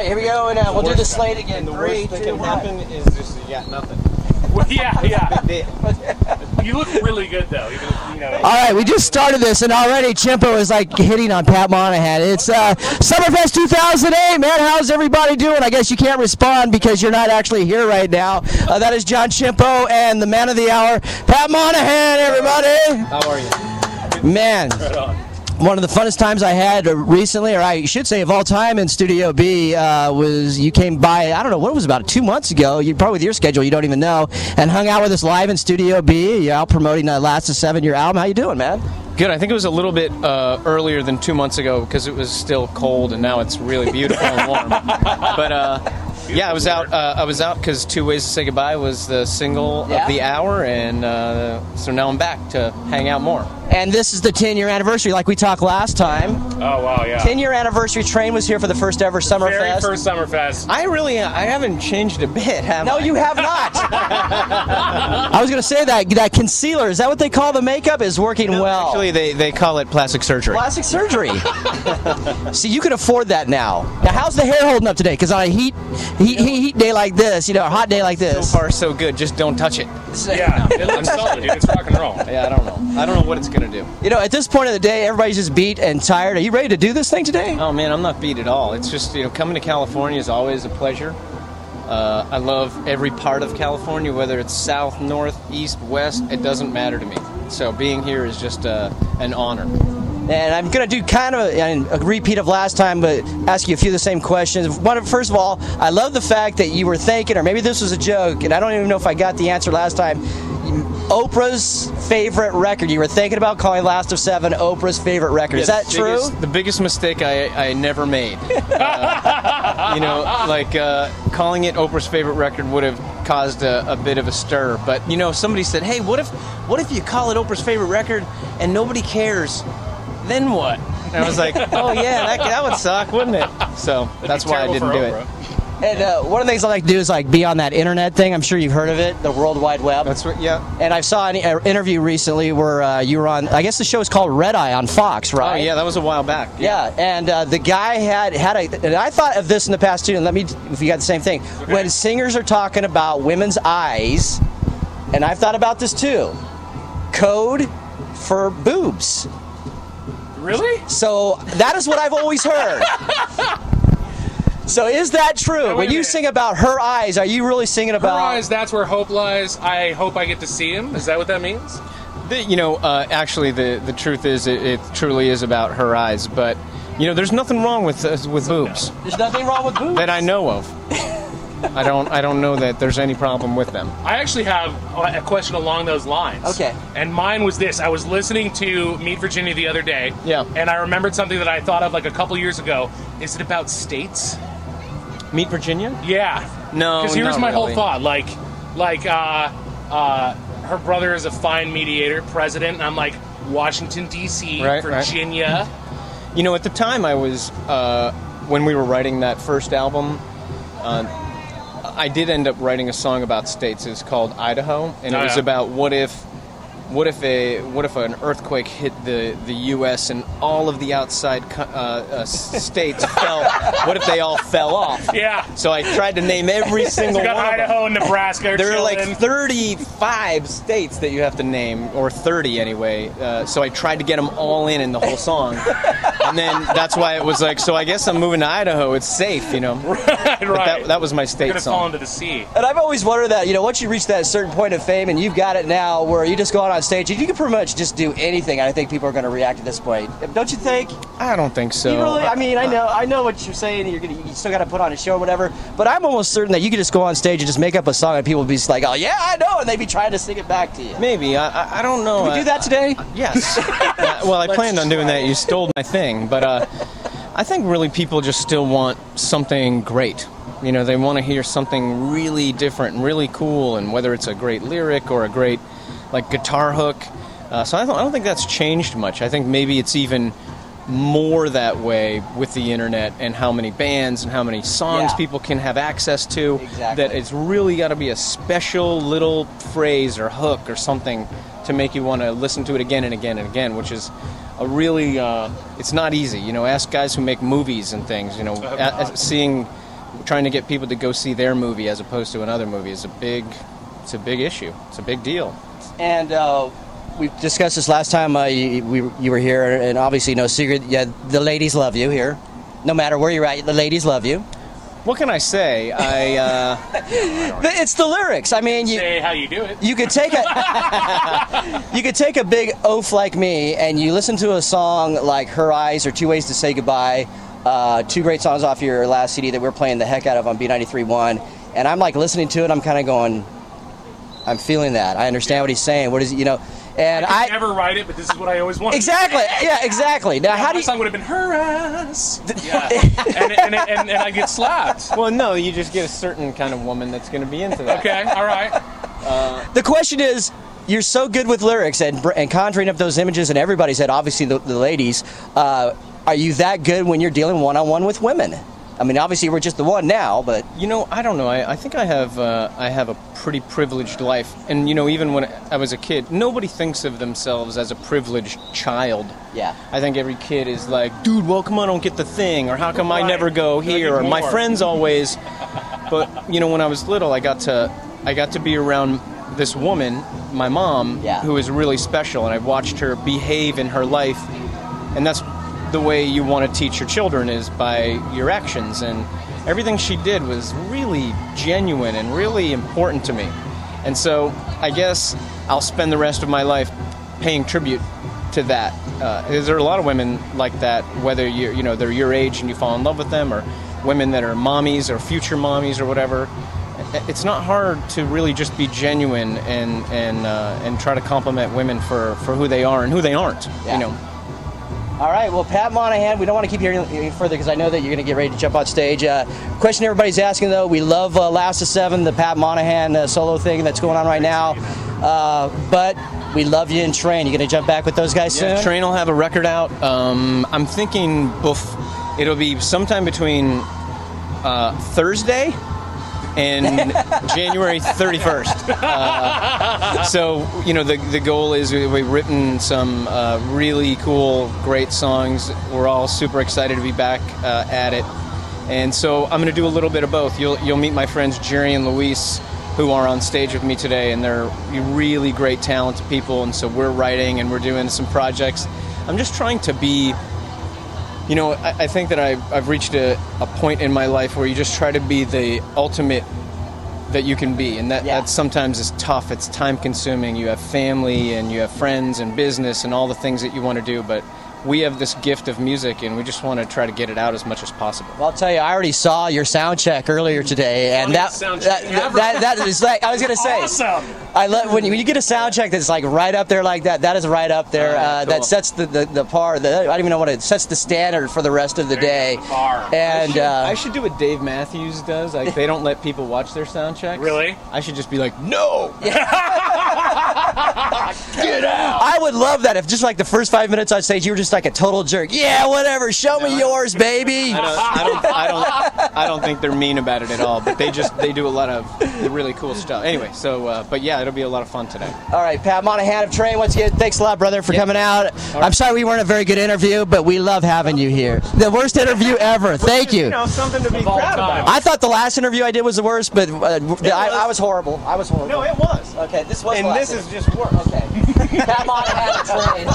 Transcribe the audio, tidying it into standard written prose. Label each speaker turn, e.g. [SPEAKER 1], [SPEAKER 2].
[SPEAKER 1] right, here we go, and we'll do the slate again.
[SPEAKER 2] And the
[SPEAKER 1] 3,
[SPEAKER 2] worst that
[SPEAKER 1] 2,
[SPEAKER 2] can
[SPEAKER 1] 1.
[SPEAKER 2] happen is just you got nothing.
[SPEAKER 3] Well, yeah. You look really good, though. Even if,
[SPEAKER 1] All right, we just started this, and already Chimpo is like hitting on Pat Monahan. It's Summerfest 2008, man. How's everybody doing? I guess you can't respond because you're not actually here right now. That is John Chimpo and the man of the hour, Pat Monahan, everybody.
[SPEAKER 2] How are you?
[SPEAKER 1] Man.
[SPEAKER 3] right on.
[SPEAKER 1] One of the funnest times I had recently, or I should say of all time in Studio B, was you came by, I don't know, what it was about 2 months ago, you probably with your schedule, you don't even know, and hung out with us live in Studio B. You're out promoting Last of Seven, your album. How you doing, man?
[SPEAKER 2] Good. I think it was a little bit earlier than 2 months ago because it was still cold, and now it's really beautiful and warm. But yeah, I was out. Because Two Ways to Say Goodbye was the single of the hour, and so now I'm back to hang out more.
[SPEAKER 1] And this is the 10-year anniversary, like we talked last time.
[SPEAKER 3] Oh, wow, yeah.
[SPEAKER 1] 10-year anniversary. Train was here for the first ever Summerfest.
[SPEAKER 3] Very first Summerfest.
[SPEAKER 2] I haven't changed a bit, have
[SPEAKER 1] No,
[SPEAKER 2] I?
[SPEAKER 1] you have not. I was going to say that concealer, is that what they call the makeup, is working well?
[SPEAKER 2] Actually, they call it plastic surgery.
[SPEAKER 1] Plastic surgery. See, you can afford that now. Now, how's the hair holding up today? Because on a heat day like this, a hot day like this.
[SPEAKER 2] So far, so good. Just don't touch it.
[SPEAKER 3] Yeah, it looks solid, dude. It's rock and roll.
[SPEAKER 2] Yeah, I don't know. I don't know what it's gonna do.
[SPEAKER 1] At this point of the day, everybody's just beat and tired. Are you ready to do this thing today?
[SPEAKER 2] Oh man, I'm not beat at all. It's just coming to California is always a pleasure. I love every part of California, whether it's south, north, east, west. It doesn't matter to me. So being here is just an honor.
[SPEAKER 1] And I'm going to do kind of a repeat of last time, but ask you a few of the same questions. First of all, I love the fact that you were thinking, or maybe this was a joke, and I don't even know if I got the answer last time, Oprah's favorite record. You were thinking about calling Last of Seven Oprah's favorite record. Is that true?
[SPEAKER 2] The biggest mistake I never made. Calling it Oprah's favorite record would have caused a bit of a stir. But, somebody said, hey, what if you call it Oprah's favorite record and nobody cares? Then what? And I was like, oh yeah, that would suck, wouldn't it? So that's why I didn't do it.
[SPEAKER 1] And one of the things I like to do is be on that internet thing. I'm sure you've heard of it, the World Wide Web.
[SPEAKER 2] That's what, yeah.
[SPEAKER 1] And I saw an interview recently where you were on, I guess the show is called Red Eye on Fox, right?
[SPEAKER 2] Oh yeah, that was a while back.
[SPEAKER 1] Yeah, and the guy had and I thought of this in the past too, and let me, if you got the same thing. Okay. When singers are talking about women's eyes, and I've thought about this too, code for boobs.
[SPEAKER 3] Really?
[SPEAKER 1] So that is what I've always heard. So is that true? When you sing about her eyes, are you really singing about...
[SPEAKER 3] Her eyes, that's where hope lies. I hope I get to see him. Is that what that means?
[SPEAKER 2] Actually, the truth is it truly is about her eyes. But, there's nothing wrong with boobs.
[SPEAKER 1] There's nothing wrong with boobs?
[SPEAKER 2] That I know of. I don't know that there's any problem with them.
[SPEAKER 3] I actually have a question along those lines.
[SPEAKER 1] Okay.
[SPEAKER 3] And mine was this. I was listening to Meet Virginia the other day.
[SPEAKER 2] Yeah.
[SPEAKER 3] And I remembered something that I thought of a couple years ago. Is it about states?
[SPEAKER 2] Meet Virginia?
[SPEAKER 3] Yeah.
[SPEAKER 2] No,
[SPEAKER 3] because here's my
[SPEAKER 2] really.
[SPEAKER 3] whole thought. Her brother is a fine mediator, president, and I'm like, Washington, D.C., Virginia.
[SPEAKER 2] Right. At the time I was, when we were writing that first album, I did end up writing a song about states. It's called Idaho, and it was about what if an earthquake hit the U.S. and all of the outside states fell? What if they all fell off?
[SPEAKER 3] Yeah.
[SPEAKER 2] So I tried to name every single one.
[SPEAKER 3] Idaho and Nebraska.
[SPEAKER 2] There are like 35 states that you have to name, or 30 anyway. So I tried to get them all in the whole song, and then that's why it was like. So I guess I'm moving to Idaho. It's safe,
[SPEAKER 3] Right.
[SPEAKER 2] That was my state song.
[SPEAKER 3] Fallen to the sea.
[SPEAKER 1] And I've always wondered that, once you reach that certain point of fame, and you've got it now, where you just go out on stage, you can pretty much just do anything. I think people are going to react at this point. Don't you think?
[SPEAKER 2] I don't think so.
[SPEAKER 1] You really? I know what you're saying. You still got to put on a show or whatever. But I'm almost certain that you could just go on stage and just make up a song, and people will be like, "Oh yeah, I know," and they'd be trying to sing it back to you.
[SPEAKER 2] Maybe. I don't know.
[SPEAKER 1] Can we do that today?
[SPEAKER 2] Yes. Well, I planned on doing that. You stole my thing, but I think really people just still want something great. They want to hear something really different and really cool, and whether it's a great lyric or a great guitar hook. So I don't think that's changed much. I think maybe it's even more that way with the internet and how many bands and how many songs people can have access to.
[SPEAKER 1] Exactly.
[SPEAKER 2] That it's really got to be a special little phrase or hook or something to make you want to listen to it again and again and again, which is a really, it's not easy. Ask guys who make movies and things, seeing trying to get people to go see their movie as opposed to another movie is a big issue. It's a big deal.
[SPEAKER 1] And we discussed this last time you were here, and obviously no secret, yeah, the ladies love you here. No matter where you're at, the ladies love you.
[SPEAKER 2] What can I say?
[SPEAKER 1] It's the lyrics. I mean,
[SPEAKER 3] say how you do it.
[SPEAKER 1] You could take a big oaf like me, and you listen to a song like "Her Eyes" or "Two Ways to Say Goodbye," two great songs off your last CD that we're playing the heck out of on B93.1, and I'm like listening to it. I'm kind of going, I'm feeling that. I understand what he's saying. What is it, you know? And
[SPEAKER 3] I could never write it, but this is what I always wanted.
[SPEAKER 1] Exactly. Yeah, exactly. Now, how do you?
[SPEAKER 3] My song would have been "Her Ass." Yeah. and I get slapped.
[SPEAKER 2] Well, no, you just get a certain kind of woman that's going to be into that.
[SPEAKER 3] Okay. All right.
[SPEAKER 1] The question is, you're so good with lyrics and conjuring up those images in everybody's head. Obviously, the ladies. Are you that good when you're dealing one-on-one with women? I mean, obviously we're just the one now, but
[SPEAKER 2] you know, I don't know. I think I have a pretty privileged life, and you know, even when I was a kid, nobody thinks of themselves as a privileged child.
[SPEAKER 1] Yeah.
[SPEAKER 2] I think every kid is like, dude, well, come on, I don't get the thing, or how come I never go here, or my friends always. But you know, when I was little, I got to be around this woman, my mom, who is really special, and I watched her behave in her life, and that's the way you want to teach your children is by your actions, and everything she did was really genuine and really important to me. And so I guess I'll spend the rest of my life paying tribute to that. There are a lot of women like that, whether they're your age and you fall in love with them, or women that are mommies or future mommies or whatever. It's not hard to really just be genuine and try to compliment women for who they are and who they aren't. You know.
[SPEAKER 1] All right, well, Pat Monahan, we don't want to keep hearing you further because I know that you're going to get ready to jump on stage. Question everybody's asking, though, we love Last of Seven, the Pat Monahan solo thing that's going on right now. But we love you in Train. You going to jump back with those guys soon?
[SPEAKER 2] Train will have a record out. I'm thinking it'll be sometime between Thursday and January 31st. So, you know, the goal is we've written some really cool, great songs. We're all super excited to be back at it. And so I'm going to do a little bit of both. You'll meet my friends Jerry and Luis, who are on stage with me today, and they're really great, talented people. And so we're writing and we're doing some projects. I'm just trying to be... You know, I think that I've reached a point in my life where you just try to be the ultimate that you can be, and that sometimes is tough. It's time-consuming. You have family, and you have friends, and business, and all the things that you want to do, but we have this gift of music, and we just want to try to get it out as much as possible.
[SPEAKER 1] Well, I'll tell you, I already saw your sound check earlier today, and that is like, I was going to say,
[SPEAKER 3] awesome.
[SPEAKER 1] I love when you get a sound check that's like right up there like that. That is right up there. Cool. That sets the par. I don't even know what it sets the standard for the rest of the day. And
[SPEAKER 2] I should do what Dave Matthews does. Like, they don't let people watch their sound checks.
[SPEAKER 3] Really?
[SPEAKER 2] I should just be like, no.
[SPEAKER 3] Get out.
[SPEAKER 1] I would love that if just like the first 5 minutes on stage you were just like a total jerk. Yeah, whatever. Show me yours, baby.
[SPEAKER 2] I don't think they're mean about it at all. But they do a lot of really cool stuff. Anyway, so but yeah, it'll be a lot of fun today.
[SPEAKER 1] All right, Pat Monahan of Train. Once again, thanks a lot, brother, for coming out. I'm sorry we weren't a very good interview, but we love having you here. The worst interview ever. Thank you.
[SPEAKER 2] You know, something to be proud about.
[SPEAKER 1] I thought the last interview I did was the worst, but I was horrible. I was horrible.
[SPEAKER 2] No, it was.
[SPEAKER 1] Okay, this was.
[SPEAKER 2] And this is just worse.
[SPEAKER 1] Okay. Pat Monahan of Train.